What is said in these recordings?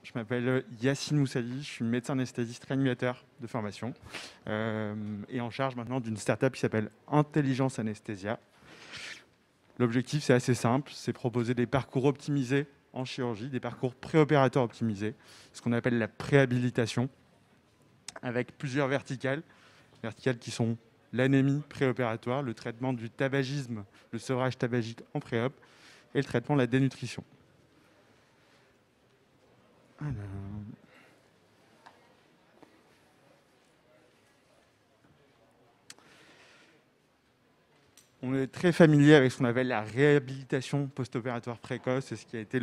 Je m'appelle Yacine Moussali, je suis médecin anesthésiste réanimateur de formation et en charge maintenant d'une start-up qui s'appelle Intelligence Anesthesia. L'objectif, c'est assez simple, c'est proposer des parcours optimisés en chirurgie, des parcours préopératoires optimisés, ce qu'on appelle la préhabilitation, avec plusieurs verticales qui sont l'anémie préopératoire, le traitement du tabagisme, le sevrage tabagique en préop et le traitement de la dénutrition. Alors... On est très familier avec ce qu'on appelle la réhabilitation post-opératoire précoce, c'est ce qui a été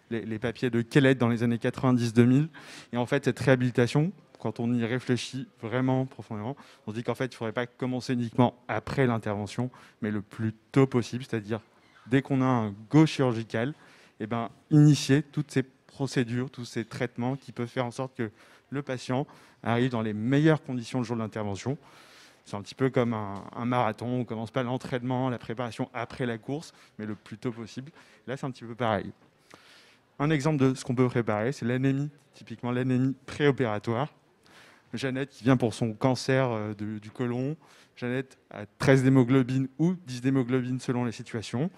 les papiers de Kellett dans les années 90-2000. Et en fait, cette réhabilitation, quand on y réfléchit vraiment profondément, on se dit qu'en fait, il ne faudrait pas commencer uniquement après l'intervention, mais le plus tôt possible, c'est-à-dire dès qu'on a un go chirurgical, initier toutes ces procédures, tous ces traitements qui peuvent faire en sorte que le patient arrive dans les meilleures conditions le jour de l'intervention. C'est un petit peu comme un marathon, on ne commence pas l'entraînement, la préparation après la course, mais le plus tôt possible. Là, c'est un petit peu pareil. Un exemple de ce qu'on peut préparer, c'est l'anémie, typiquement l'anémie préopératoire. Jeannette qui vient pour son cancer du côlon. Jeannette a 13 d'hémoglobine ou 10 d'hémoglobine selon les situations.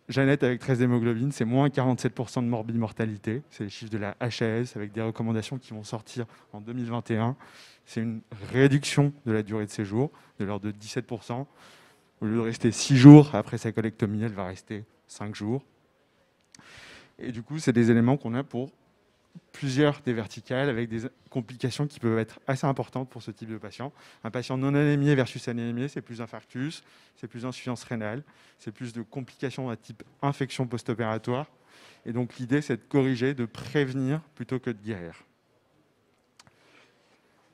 Jeannette avec 13 d'hémoglobine, c'est moins 47% de morbimortalité. C'est les chiffres de la HAS avec des recommandations qui vont sortir en 2021. C'est une réduction de la durée de séjour de l'ordre de 17%. Au lieu de rester 6 jours après sa colectomie, elle va rester 5 jours. Et du coup, c'est des éléments qu'on a pour plusieurs des verticales avec des complications qui peuvent être assez importantes pour ce type de patient. Un patient non anémié versus anémié, c'est plus infarctus, c'est plus insuffisance rénale, c'est plus de complications à type infection post-opératoire. Et donc l'idée, c'est de corriger, de prévenir plutôt que de guérir.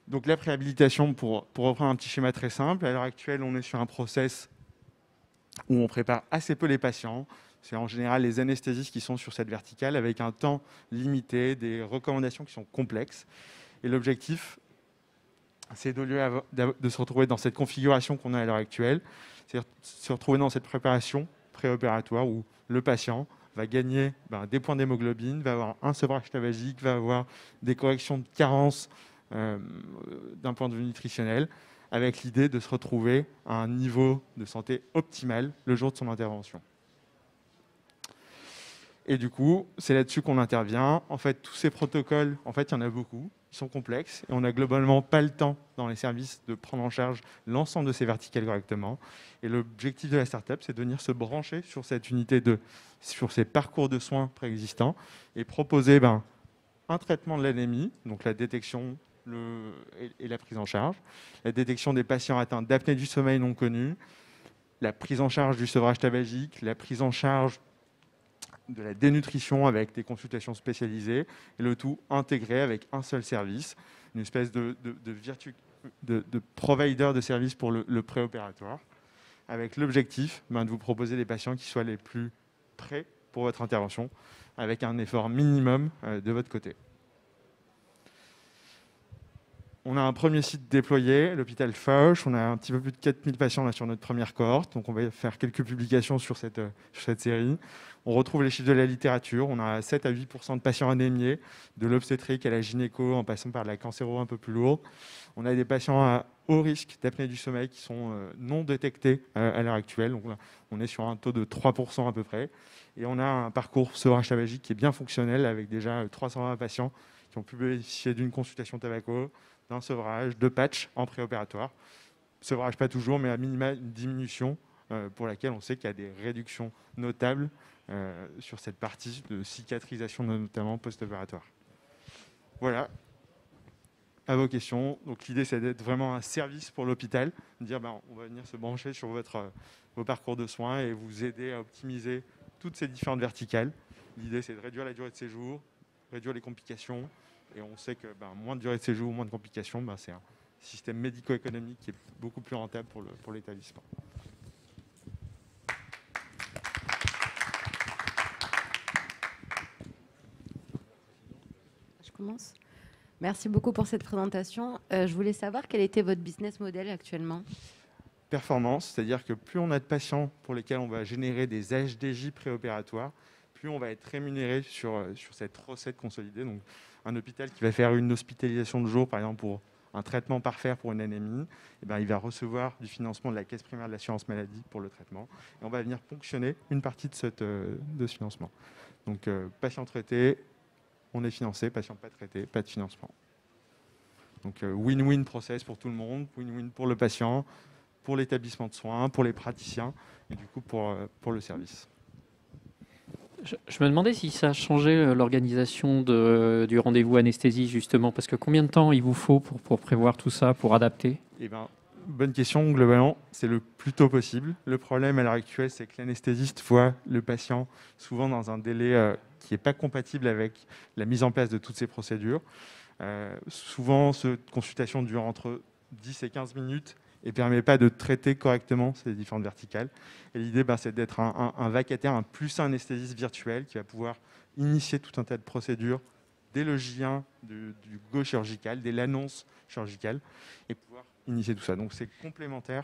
Donc la préhabilitation, pour reprendre un petit schéma très simple, à l'heure actuelle, on est sur un process où on prépare assez peu les patients. C'est en général les anesthésistes qui sont sur cette verticale avec un temps limité, des recommandations qui sont complexes. Et l'objectif, c'est de se retrouver dans cette configuration qu'on a à l'heure actuelle, c'est-à-dire se retrouver dans cette préparation préopératoire où le patient va gagner des points d'hémoglobine, va avoir un sevrage tabagique, va avoir des corrections de carence d'un point de vue nutritionnel, avec l'idée de se retrouver à un niveau de santé optimal le jour de son intervention. Et du coup, c'est là-dessus qu'on intervient. En fait, tous ces protocoles, il y en a beaucoup, ils sont complexes, et on n'a globalement pas le temps dans les services de prendre en charge l'ensemble de ces verticales correctement. Et l'objectif de la startup, c'est de venir se brancher sur cette unité sur ces parcours de soins préexistants, et proposer un traitement de l'anémie, donc la détection et la prise en charge, la détection des patients atteints d'apnée du sommeil non connue, la prise en charge du sevrage tabagique, la prise en charge de la dénutrition avec des consultations spécialisées, et le tout intégré avec un seul service, une espèce de provider de services pour le préopératoire, avec l'objectif de vous proposer des patients qui soient les plus prêts pour votre intervention, avec un effort minimum de votre côté. On a un premier site déployé, l'hôpital Foch. On a un petit peu plus de 4000 patients là, sur notre première cohorte. Donc, on va faire quelques publications sur cette série. On retrouve les chiffres de la littérature. On a 7 à 8% de patients anémiés, de l'obstétrique à la gynéco, en passant par la cancéro un peu plus lourde. On a des patients à haut risque d'apnée du sommeil qui sont non détectés à l'heure actuelle. Donc, là, on est sur un taux de 3% à peu près. Et on a un parcours sevrage tabagique qui est bien fonctionnel avec déjà 320 patients qui ont pu bénéficier d'une consultation tabaco, d'un sevrage, de patch en préopératoire. Sevrage pas toujours, mais à minima une diminution pour laquelle on sait qu'il y a des réductions notables sur cette partie de cicatrisation, notamment post-opératoire. Voilà, à vos questions. Donc l'idée, c'est d'être vraiment un service pour l'hôpital, de dire on va venir se brancher sur vos parcours de soins et vous aider à optimiser toutes ces différentes verticales. L'idée, c'est de réduire la durée de séjour, réduire les complications. Et on sait que moins de durée de séjour, moins de complications, c'est un système médico-économique qui est beaucoup plus rentable pour l'établissement. Je commence. Merci beaucoup pour cette présentation. Je voulais savoir quel était votre business model actuellement. Performance, c'est-à-dire que plus on a de patients pour lesquels on va générer des HDJ préopératoires, plus on va être rémunéré sur cette recette consolidée. Donc, un hôpital qui va faire une hospitalisation de jour, par exemple, pour un traitement par fer pour une anémie, eh ben, il va recevoir du financement de la caisse primaire de l'assurance maladie pour le traitement. Et on va venir ponctionner une partie de ce financement. Donc, patient traité, on est financé, patient pas traité, pas de financement. Donc, win-win process pour tout le monde, win-win pour le patient, pour l'établissement de soins, pour les praticiens et du coup pour le service. Je me demandais si ça a changé l'organisation du rendez-vous anesthésie, justement, parce que combien de temps il vous faut pour prévoir tout ça, pour adapter? Eh ben, bonne question. Globalement, c'est le plus tôt possible. Le problème à l'heure actuelle, c'est que l'anesthésiste voit le patient souvent dans un délai qui n'est pas compatible avec la mise en place de toutes ces procédures. Souvent, cette consultation dure entre 10 et 15 minutes et ne permet pas de traiter correctement ces différentes verticales. Et l'idée, c'est d'être un vacataire, plus un anesthésiste virtuel qui va pouvoir initier tout un tas de procédures dès le J1 du go chirurgical, dès l'annonce chirurgicale, et pouvoir initier tout ça. Donc c'est complémentaire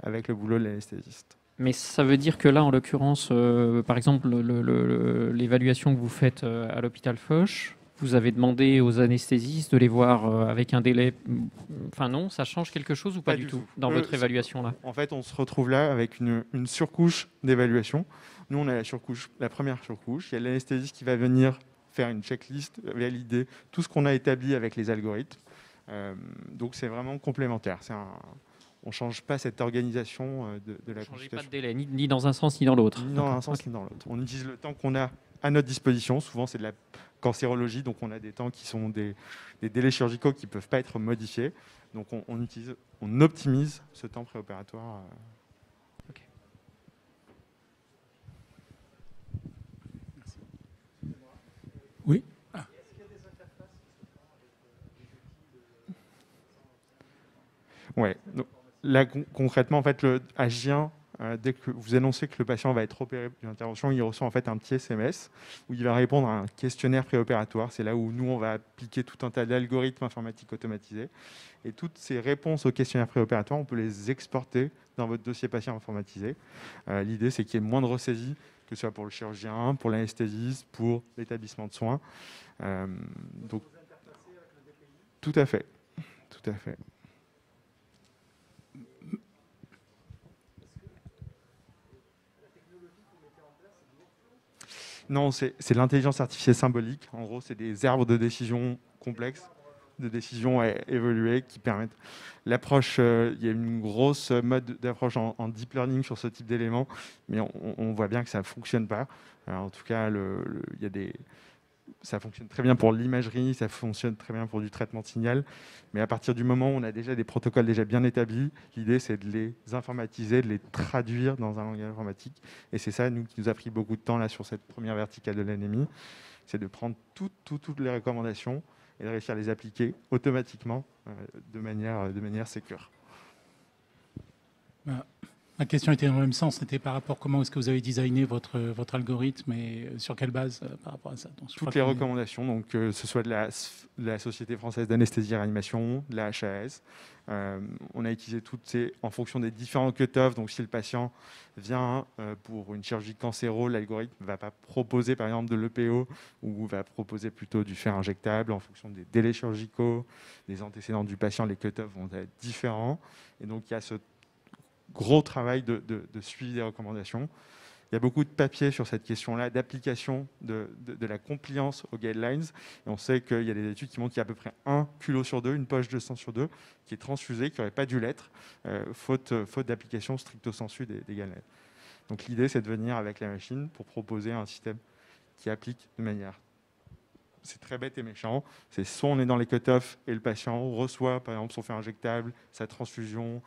avec le boulot de l'anesthésiste. Mais ça veut dire que là, en l'occurrence, par exemple, l'évaluation que vous faites à l'hôpital Foch, vous avez demandé aux anesthésistes de les voir avec un délai. Enfin non, ça change quelque chose ou pas du tout dans votre évaluation là? En fait, on se retrouve là avec une surcouche d'évaluation. Nous, on a la première surcouche. Il y a l'anesthésiste qui va venir faire une checklist, valider tout ce qu'on a établi avec les algorithmes. Donc, c'est vraiment complémentaire. On ne change pas cette organisation de la consultation. Vous ne changez pas de délai, ni dans un sens ni dans l'autre. Ni dans un sens ni dans l'autre. On utilise le temps qu'on a à notre disposition. Souvent, c'est de la cancérologie, donc on a des temps qui sont des délais chirurgicaux qui ne peuvent pas être modifiés. Donc on optimise ce temps préopératoire. Okay. Oui. Ouais. Donc, là, concrètement, en fait, à J1, dès que vous annoncez que le patient va être opéré d'une intervention, il reçoit en fait un petit SMS où il va répondre à un questionnaire préopératoire. C'est là où nous, on va appliquer tout un tas d'algorithmes informatiques automatisés. Et toutes ces réponses au questionnaire préopératoire, on peut les exporter dans votre dossier patient informatisé. L'idée, c'est qu'il y ait moins de ressaisie, que ce soit pour le chirurgien, pour l'anesthésiste, pour l'établissement de soins. Donc, tout à fait. Tout à fait. Non, c'est l'intelligence artificielle symbolique. En gros, c'est des arbres de décision complexes, de décision évoluées qui permettent l'approche. Il y a une grosse mode d'approche en deep learning sur ce type d'éléments, mais on voit bien que ça ne fonctionne pas. Alors, en tout cas, il y a ça fonctionne très bien pour l'imagerie, ça fonctionne très bien pour du traitement de signal, mais à partir du moment où on a déjà des protocoles déjà bien établis, l'idée c'est de les informatiser, de les traduire dans un langage informatique, et c'est ça qui nous a pris beaucoup de temps là sur cette première verticale de l'anémie, c'est de prendre toutes les recommandations et de réussir à les appliquer automatiquement de manière sécure. Ma question était dans le même sens, c'était par rapport à comment est-ce que vous avez designé votre algorithme et sur quelle base par rapport à ça. Donc, toutes les recommandations, donc que ce soit de la Société française d'anesthésie et réanimation, de la HAS. On a utilisé toutes ces en fonction des différents cut-offs. Donc si le patient vient pour une chirurgie cancéro, l'algorithme ne va pas proposer par exemple de l'EPO ou va proposer plutôt du fer injectable en fonction des délais chirurgicaux, des antécédents du patient. Les cut-offs vont être différents. Et donc il y a ce gros travail de suivi des recommandations. Il y a beaucoup de papiers sur cette question-là, d'application de la compliance aux guidelines. Et on sait qu'il y a des études qui montrent qu'il y a à peu près 1 culot sur 2, une poche de sang sur 2, qui est transfusée, qui n'aurait pas dû l'être, faute d'application stricto sensu des guidelines. Donc l'idée, c'est de venir avec la machine pour proposer un système qui applique de manière... C'est très bête et méchant. C'est soit on est dans les cut-offs et le patient reçoit, par exemple, son fer injectable, sa transfusion,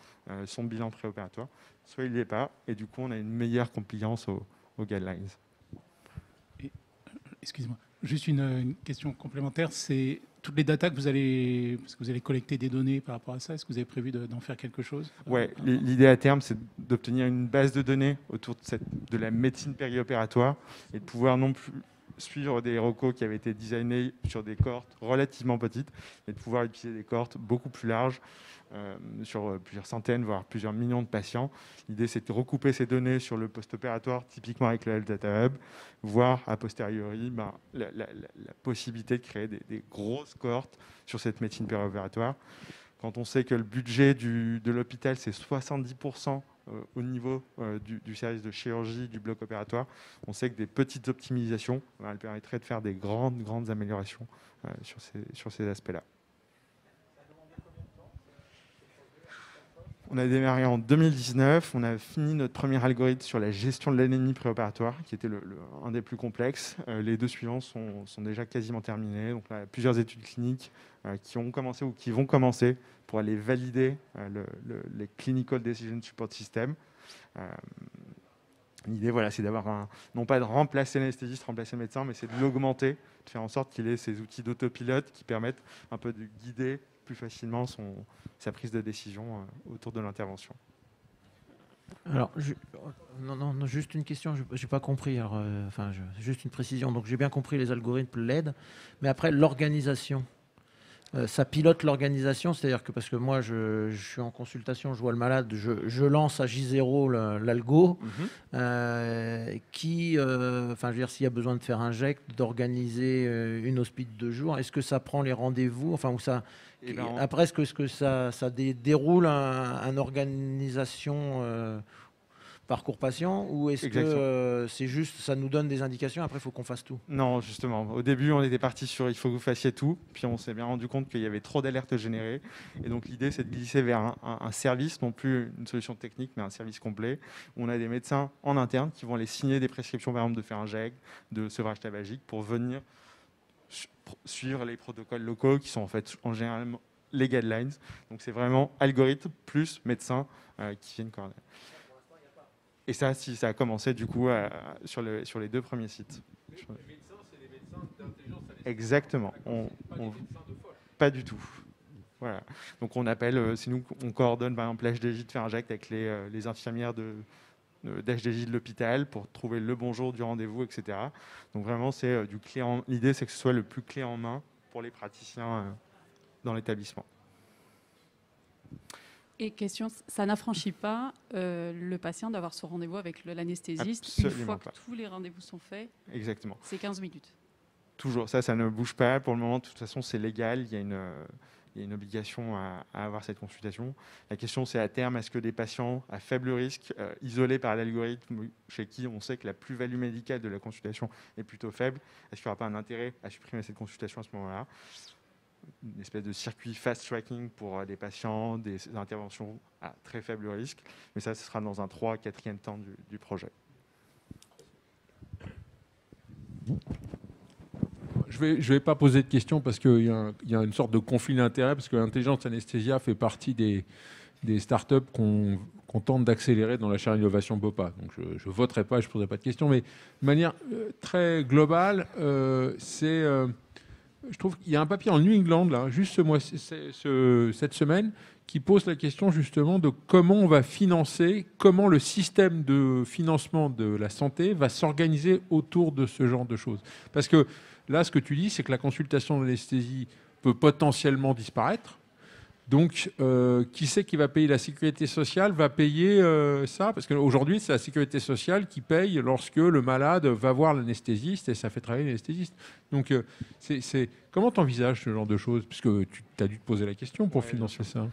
son bilan préopératoire, soit il n'y est pas, et du coup, on a une meilleure compliance aux guidelines. Excusez-moi, juste une question complémentaire, c'est toutes les datas que vous allez collecter des données par rapport à ça, est-ce que vous avez prévu d'en faire quelque chose? Oui, l'idée à terme, c'est d'obtenir une base de données autour de la médecine périopératoire et de pouvoir non plus suivre des recos qui avaient été designés sur des cohortes relativement petites, et de pouvoir utiliser des cohortes beaucoup plus larges, sur plusieurs centaines, voire plusieurs millions de patients. L'idée, c'est de recouper ces données sur le post-opératoire, typiquement avec le Health Data Hub, voire a posteriori la possibilité de créer des grosses cohortes sur cette médecine périopératoire. Quand on sait que le budget de l'hôpital, c'est 70% au niveau du service de chirurgie, du bloc opératoire, on sait que des petites optimisations, elles permettraient de faire des grandes améliorations sur ces aspects-là. On a démarré en 2019, on a fini notre premier algorithme sur la gestion de l'anémie préopératoire, qui était un des plus complexes. Les 2 suivants sont déjà quasiment terminés. Donc, il y a plusieurs études cliniques qui ont commencé ou qui vont commencer pour aller valider les Clinical Decision Support System. L'idée, voilà, c'est d'avoir non pas de remplacer l'anesthésiste, remplacer le médecin, mais c'est de l'augmenter, de faire en sorte qu'il ait ces outils d'autopilote qui permettent un peu de guider plus facilement sa prise de décision autour de l'intervention. Alors, non, juste une question, je n'ai pas compris. Alors, juste une précision. Donc, j'ai bien compris les algorithmes l'aident, mais après, l'organisation, ça pilote l'organisation, c'est-à-dire que parce que moi, je suis en consultation, je vois le malade, je lance à J0 l'algo, qui, je veux dire, s'il y a besoin de faire un GEC, d'organiser une hospice de jour, est-ce que ça prend les rendez-vous, enfin, où ça... Après, est-ce que ça déroule une organisation parcours patient, ou est-ce que c'est juste, ça nous donne des indications, après il faut qu'on fasse tout? Non, justement. Au début, on était parti sur il faut que vous fassiez tout, puis on s'est bien rendu compte qu'il y avait trop d'alertes générées. Et donc l'idée, c'est de glisser vers un service, non plus une solution technique, mais un service complet, où on a des médecins en interne qui vont aller signer des prescriptions, par exemple, de faire un GEG, de sevrage tabagique, pour venir suivre les protocoles locaux qui sont en fait en général les guidelines. Donc c'est vraiment algorithme plus médecins qui viennent coordonner. Et ça, si ça a commencé du coup sur les 2 premiers sites. Les médecins, c'est les médecins d'intelligence artificielle. Exactement. Pas du tout. Voilà. Donc on appelle, c'est nous, on coordonne par exemple l'HDJ de faire un GEC avec les infirmières d'HDJ de l'hôpital pour trouver le bon jour du rendez-vous, etc. Donc vraiment, c'est du clé en... L'idée, c'est que ce soit le plus clé en main pour les praticiens dans l'établissement. Et question, ça n'affranchit pas le patient d'avoir son rendez-vous avec l'anesthésiste Absolument une fois pas. que tous les rendez-vous sont faits? Exactement. C'est 15 minutes. Toujours, ça ne bouge pas. Pour le moment, de toute façon, c'est légal. Il y a une obligation à avoir cette consultation. La question, c'est à terme, est-ce que des patients à faible risque, isolés par l'algorithme, chez qui on sait que la plus-value médicale de la consultation est plutôt faible, est-ce qu'il n'y aura pas un intérêt à supprimer cette consultation à ce moment-là? Une espèce de circuit fast-tracking pour des patients, des interventions à très faible risque. Mais ça, ce sera dans un 3-4e temps du projet. Je vais pas poser de questions parce qu'il y a une sorte de conflit d'intérêts, parce que l'intelligence anesthésia fait partie des startups qu'on tente d'accélérer dans la chaire innovation BOPA. Donc je ne voterai pas, je ne poserai pas de questions. Mais de manière très globale, je trouve qu'il y a un papier en New England, là, juste cette semaine, qui pose la question justement de comment on va financer, comment le système de financement de la santé va s'organiser autour de ce genre de choses. Parce que là, ce que tu dis, c'est que la consultation d'anesthésie peut potentiellement disparaître. Donc, qui c'est qui va payer? La sécurité sociale va payer ça? Parce qu'aujourd'hui, c'est la sécurité sociale qui paye lorsque le malade va voir l'anesthésiste et ça fait travailler l'anesthésiste. Donc, comment tu envisages ce genre de choses? Puisque tu as dû te poser la question pour financer ça.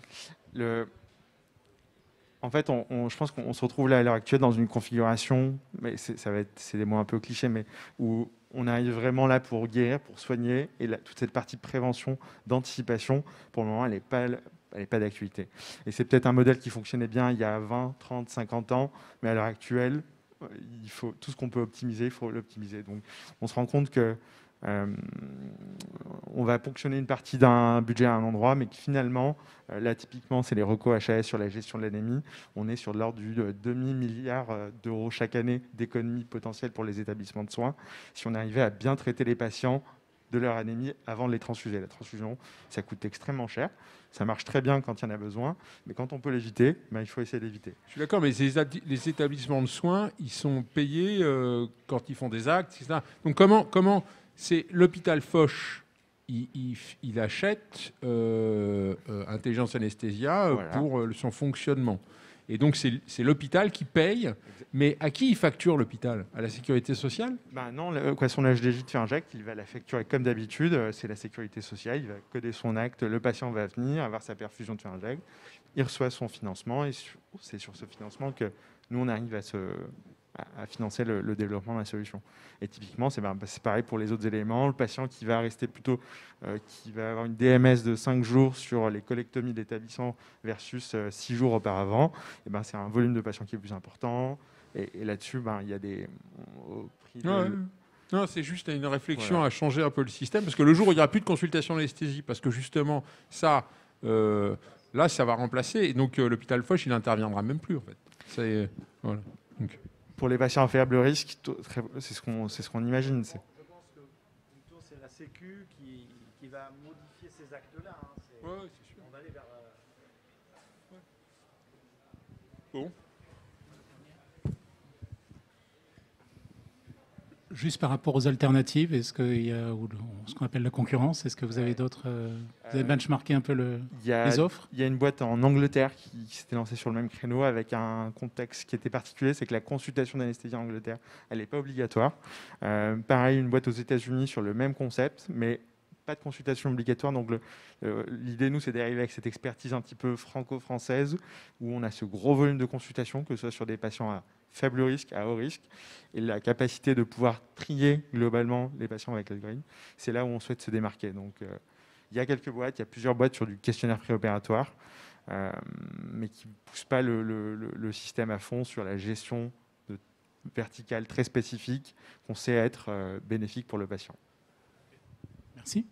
En fait, je pense qu'on se retrouve là à l'heure actuelle dans une configuration, mais c'est des mots un peu clichés, mais où on arrive vraiment là pour guérir, pour soigner, et là, toute cette partie de prévention, d'anticipation, pour le moment, elle n'est pas d'actualité. Et c'est peut-être un modèle qui fonctionnait bien il y a 20, 30, 50 ans, mais à l'heure actuelle, il faut, tout ce qu'on peut optimiser, il faut l'optimiser. Donc, on se rend compte que on va ponctionner une partie d'un budget à un endroit, mais que finalement, là typiquement, c'est les recos HAS sur la gestion de l'anémie. On est sur de l'ordre du demi-milliard d'euros chaque année d'économies potentielles pour les établissements de soins. Si on arrivait à bien traiter les patients de leur anémie avant de les transfuser. La transfusion, ça coûte extrêmement cher. Ça marche très bien quand il y en a besoin, mais quand on peut l'éviter, il faut essayer d'éviter. Je suis d'accord, mais les établissements de soins, ils sont payés quand ils font des actes, etc. Donc comment c'est l'hôpital Foch, il achète Intelligence Anesthésia Voilà. pour son fonctionnement. Et donc c'est l'hôpital qui paye, mais à qui il facture l'hôpital? À la sécurité sociale? Non, son HDJ de Finject, il va la facturer comme d'habitude, c'est la sécurité sociale, il va coder son acte, le patient va venir, avoir sa perfusion de Finject, il reçoit son financement, et c'est sur ce financement que nous, on arrive à financer le développement de la solution. Et typiquement, c'est pareil pour les autres éléments. Le patient qui va rester plutôt, qui va avoir une DMS de 5 jours sur les colectomies d'établissement versus 6 jours auparavant, c'est un volume de patients qui est plus important. Et là-dessus, il y a des... au prix de- Non, c'est juste une réflexion Voilà. à changer un peu le système, parce que le jour où il n'y aura plus de consultation d'anesthésie, parce que justement, ça, là, ça va remplacer, et donc l'hôpital Foch, il n'interviendra même plus, en fait. Voilà. Donc, Pour les patients à faible risque, c'est ce qu'on imagine. Je pense que plutôt c'est la Sécu qui va modifier ces actes-là. c'est sûr. On va aller vers. Bon. Juste par rapport aux alternatives, est-ce qu'il y a ce qu'on appelle la concurrence? Est-ce que vous avez d'autres... vous avez benchmarké un peu les offres? Il y a une boîte en Angleterre qui s'était lancée sur le même créneau avec un contexte qui était particulier, c'est que la consultation d'anesthésie en Angleterre, elle n'est pas obligatoire. Pareil, une boîte aux États-Unis sur le même concept, mais pas de consultation obligatoire. Donc l'idée, nous, c'est d'arriver avec cette expertise un petit peu franco-française où on a ce gros volume de consultations, que ce soit sur des patients à faible risque, à haut risque, et la capacité de pouvoir trier globalement les patients avec le green, c'est là où on souhaite se démarquer. Donc il y a quelques boîtes, il y a plusieurs boîtes sur du questionnaire préopératoire, mais qui ne poussent pas le système à fond sur la gestion verticale très spécifique qu'on sait être bénéfique pour le patient. Merci.